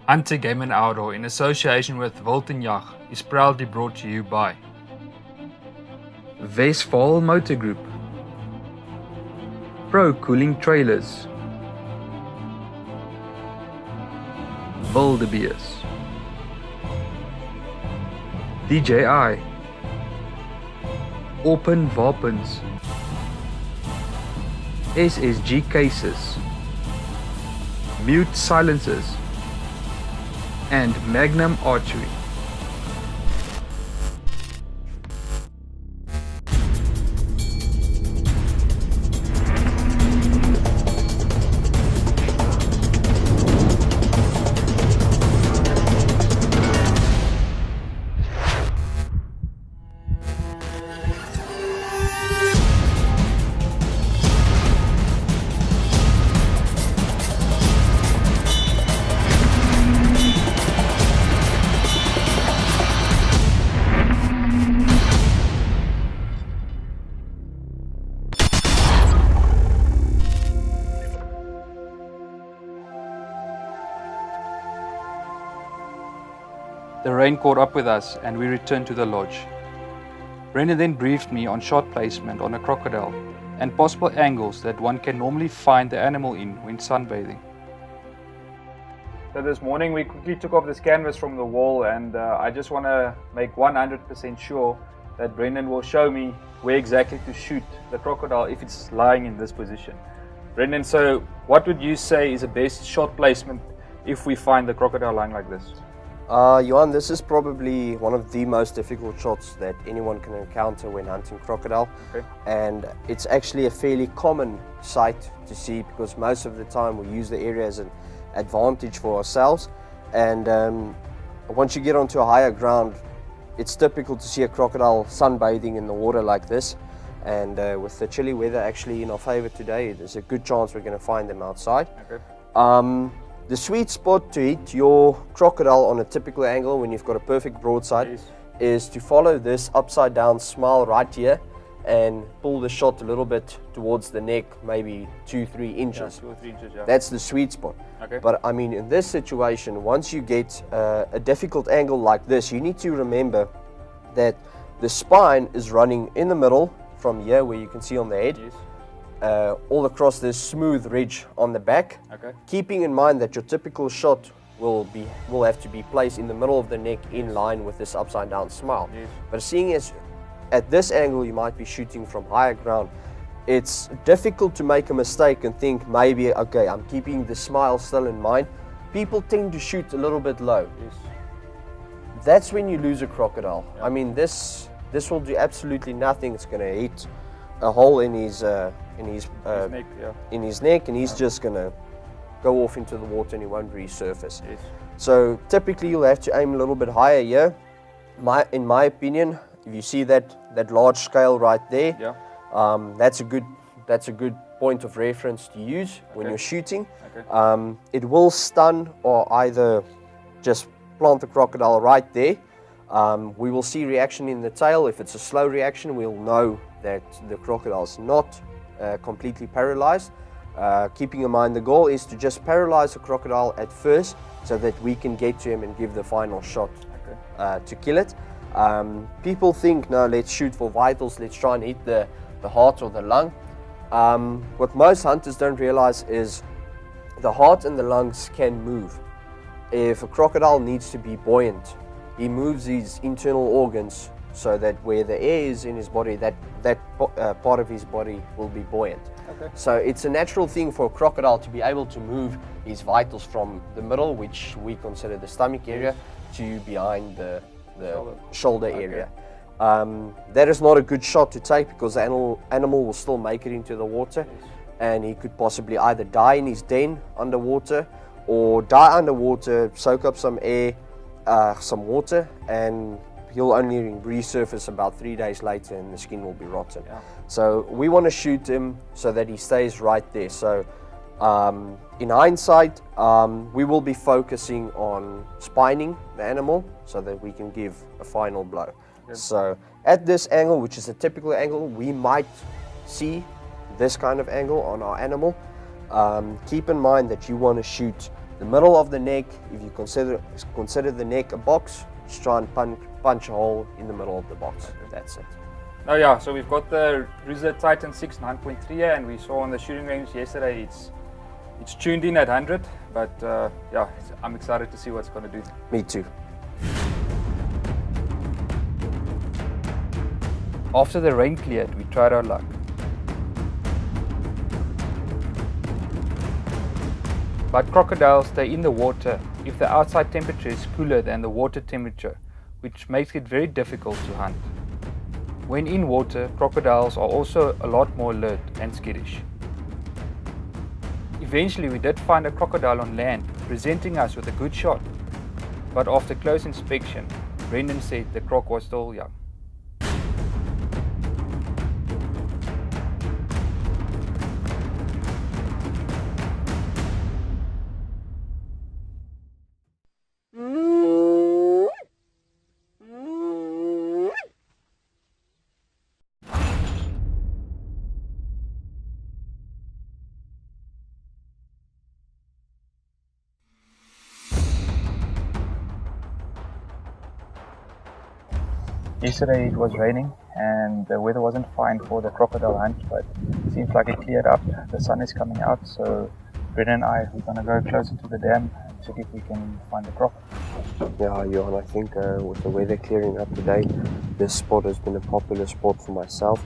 HunTech Game Outdoor, in association with Wild en Jag, is proudly brought to you by Westphal Motor Group, Pro Cooling Trailers, Wildebeest, DJI, Open Wapens, SSG Cases, Mute Silencers, and Magnum Archery. The rain caught up with us and we returned to the lodge. Brendan then briefed me on shot placement on a crocodile and possible angles that one can normally find the animal in when sunbathing. So this morning we quickly took off this canvas from the wall, and I just want to make 100% sure that Brendan will show me where exactly to shoot the crocodile if it's lying in this position. Brendan, so what would you say is the best shot placement if we find the crocodile lying like this? Johan, this is probably one of the most difficult shots that anyone can encounter when hunting crocodile. Okay. And it's actually a fairly common sight to see, because most of the time we use the area as an advantage for ourselves. And once you get onto a higher ground, it's typical to see a crocodile sunbathing in the water like this. And with the chilly weather actually in our favor today, there's a good chance we're going to find them outside. Okay. The sweet spot to hit your crocodile on a typical angle when you've got a perfect broadside is to follow this upside down smile right here and pull the shot a little bit towards the neck, maybe 2-3 inches. Yeah, 2 or 3 inches, yeah. That's the sweet spot. Okay. But I mean, in this situation, once you get a difficult angle like this, you need to remember that the spine is running in the middle from here, where you can see on the head. Yes. All across this smooth ridge on the back, Okay. keeping in mind that your typical shot will have to be placed in the middle of the neck in line with this upside down smile. Yes. But seeing as at this angle you might be shooting from higher ground, it's difficult to make a mistake and think maybe, okay, I'm keeping the smile still in mind. People tend to shoot a little bit low. Yes. That's when you lose a crocodile. Yeah. I mean, this will do absolutely nothing. It's going to hit a hole in his neck, yeah. in his neck, and he's just gonna go off into the water and he won't resurface. Yes. So typically you'll have to aim a little bit higher here. In my opinion, if you see that large scale right there, Yeah. that's a good point of reference to use when you're shooting. Okay. It will stun or either just plant the crocodile right there. We will see reaction in the tail. If it's a slow reaction, we'll know that the crocodile is not completely paralyzed. Keeping in mind, the goal is to just paralyze the crocodile at first so that we can get to him and give the final shot to kill it. People think, no, let's shoot for vitals, let's try and hit the heart or the lung. What most hunters don't realize is the heart and the lungs can move. If a crocodile needs to be buoyant, he moves his internal organs so that where the air is in his body, that part of his body will be buoyant. Okay. So it's a natural thing for a crocodile to be able to move his vitals from the middle, which we consider the stomach area, to behind the shoulder area. That is not a good shot to take, because the animal will still make it into the water, and he could possibly either die in his den underwater, or die underwater, soak up some air, some water, and he'll only resurface about 3 days later and the skin will be rotten. Yeah. So we want to shoot him so that he stays right there. So in hindsight, we will be focusing on spining the animal so that we can give a final blow. Good. So at this angle, which is a typical angle, we might see this kind of angle on our animal. Keep in mind that you want to shoot The middle of the neck, if you consider the neck a box, just try and punch a hole in the middle of the box. That's it. Oh yeah, so we've got the Rooster Titan 6 9.3 here, and we saw on the shooting range yesterday it's tuned in at 100, but yeah, I'm excited to see what it's going to do. Me too. After the rain cleared, we tried our luck. But crocodiles stay in the water if the outside temperature is cooler than the water temperature, which makes it very difficult to hunt. When in water, crocodiles are also a lot more alert and skittish. Eventually we did find a crocodile on land, presenting us with a good shot. But after close inspection, Brendan said the croc was still young. Yesterday it was raining and the weather wasn't fine for the crocodile hunt, but it seems like it cleared up. The sun is coming out, so Brendan and I are going to go closer to the dam to see if we can find the croc. Yeah, Johan, I think with the weather clearing up today, this spot has been a popular spot for myself.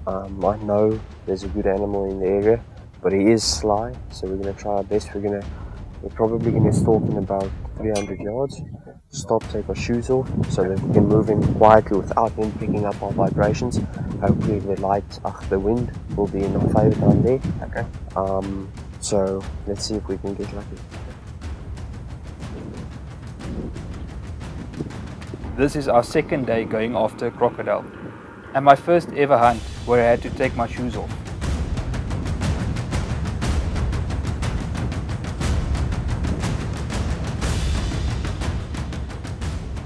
I know there's a good animal in the area, but he is sly, so we're going to try our best. We're probably going to stalk in about 300 yards. Stop, take our shoes off so that we can move in quietly without him picking up our vibrations. Hopefully the wind will be in our favor down there. Okay. So let's see if we can get lucky. This is our second day going after a crocodile, and my first ever hunt where I had to take my shoes off.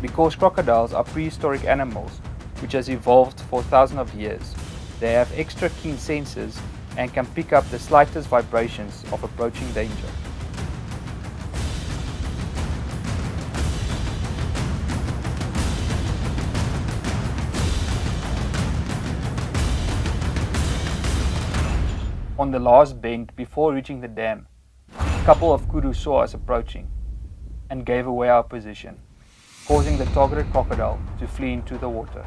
Because crocodiles are prehistoric animals which has evolved for thousands of years, they have extra keen senses and can pick up the slightest vibrations of approaching danger. On the last bend before reaching the dam, a couple of kudu saw us approaching and gave away our position, causing the targeted crocodile to flee into the water.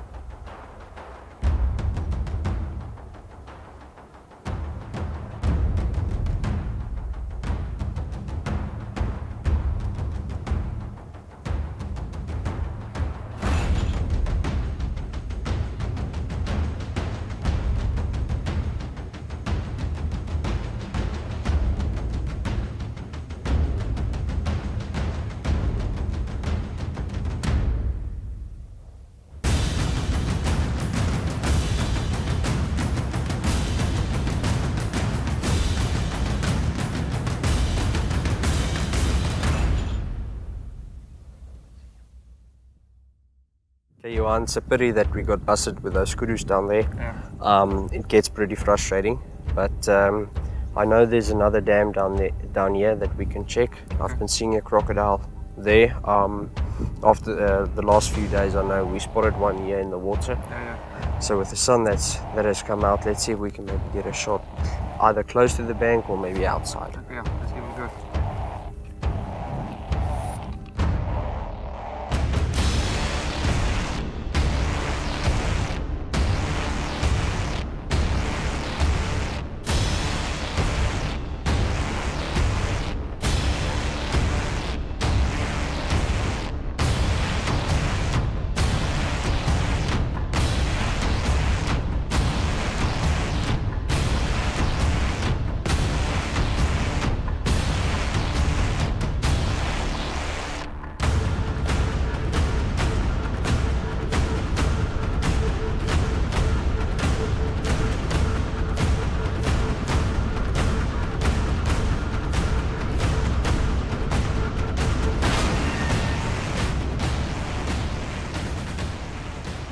Okay, Johan, it's a pity that we got busted with those kudus down there. Yeah. It gets pretty frustrating, but I know there's another dam down here that we can check. I've been seeing a crocodile there. After the last few days, I know we spotted one here in the water. Yeah. So with the sun that has come out, let's see if we can maybe get a shot either close to the bank or maybe outside. Yeah, let's give it a go.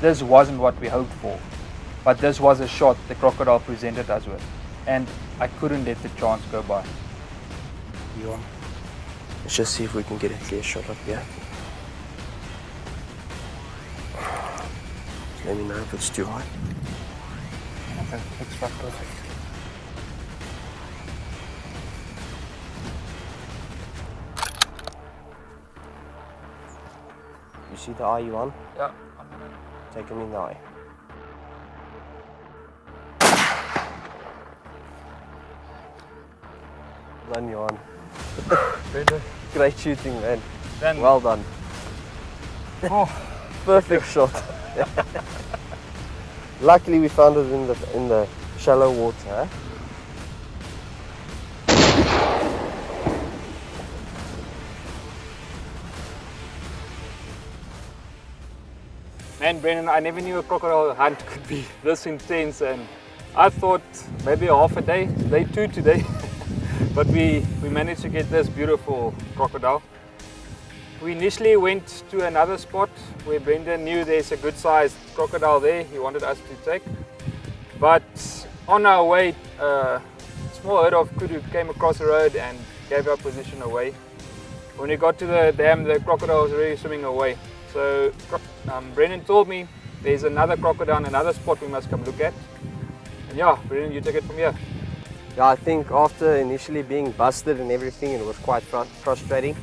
This wasn't what we hoped for, but this was a shot the crocodile presented us with, and I couldn't let the chance go by. Johan, Let's just see if we can get a clear shot up here. Let me know if it's too high. Okay, extra perfect. You see the eye you on? Yeah. Take him in the eye. Done, you on. Great shooting, man. Well done. Oh. Perfect shot. Luckily we found it in the shallow water. Man, Brendan, I never knew a crocodile hunt could be this intense, and I thought maybe half a day, day 2 today, but we managed to get this beautiful crocodile. We initially went to another spot where Brendan knew there's a good sized crocodile there he wanted us to take, but on our way a small herd of kudu came across the road and gave our position away. When we got to the dam, the crocodile was already swimming away. So Brendan told me there's another crocodile, another spot we must come look at. And yeah, Brendan, you take it from here. Yeah, I think after initially being busted and everything, it was quite frustrating.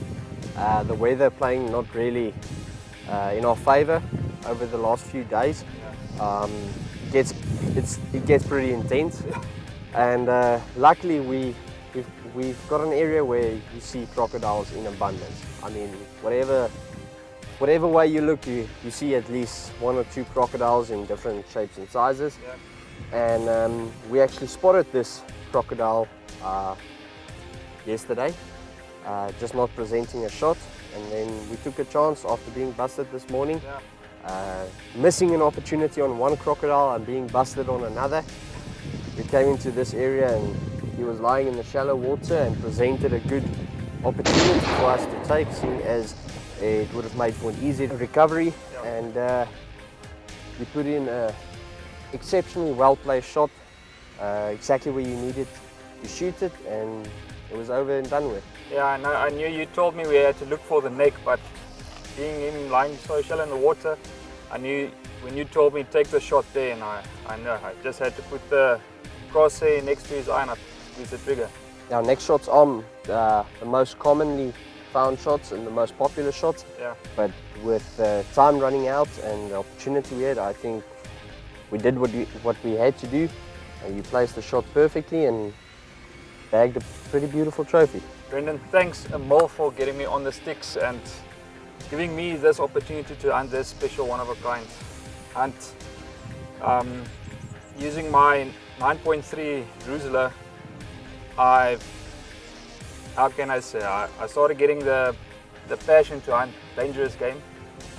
The weather playing not really in our favor over the last few days. It gets pretty intense. And luckily we've got an area where you see crocodiles in abundance. I mean, whatever way you look, you see at least 1 or 2 crocodiles in different shapes and sizes. Yeah. And we actually spotted this crocodile yesterday, just not presenting a shot. And then we took a chance after being busted this morning, missing an opportunity on one crocodile and being busted on another. We came into this area and he was lying in the shallow water and presented a good opportunity for us to take, seeing as it would have made for an easy recovery. And you put in an exceptionally well placed shot, exactly where you needed to shoot it, and it was over and done with. Yeah, I knew you told me we had to look for the neck, but being in lying so shallow in the water, I knew when you told me take the shot there, and I know I just had to put the crosshair next to his eye and I squeezed the trigger. Our next shots are the most commonly found shots and the most popular shots. Yeah. But with time running out and the opportunity we had, I think we did what we had to do. And you placed the shot perfectly and bagged a pretty beautiful trophy. Brendan, thanks a mil for getting me on the sticks and giving me this opportunity to hunt this special one-of-a-kind hunt. Using my 9.3 Drusilla, how can I say, I started getting the passion to hunt dangerous game,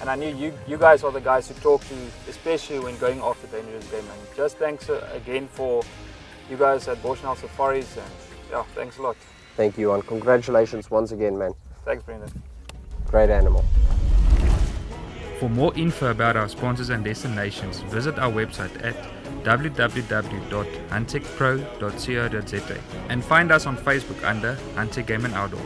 and I knew you guys are the guys to talk to, especially when going after dangerous game. And just thanks again for you guys at Boschnel Safaris, and yeah, thanks a lot. Thank you, and congratulations once again, man. Thanks, Brendan. Great animal. For more info about our sponsors and destinations, visit our website at www.huntechpro.co.za and find us on Facebook under HunTech Game Outdoor.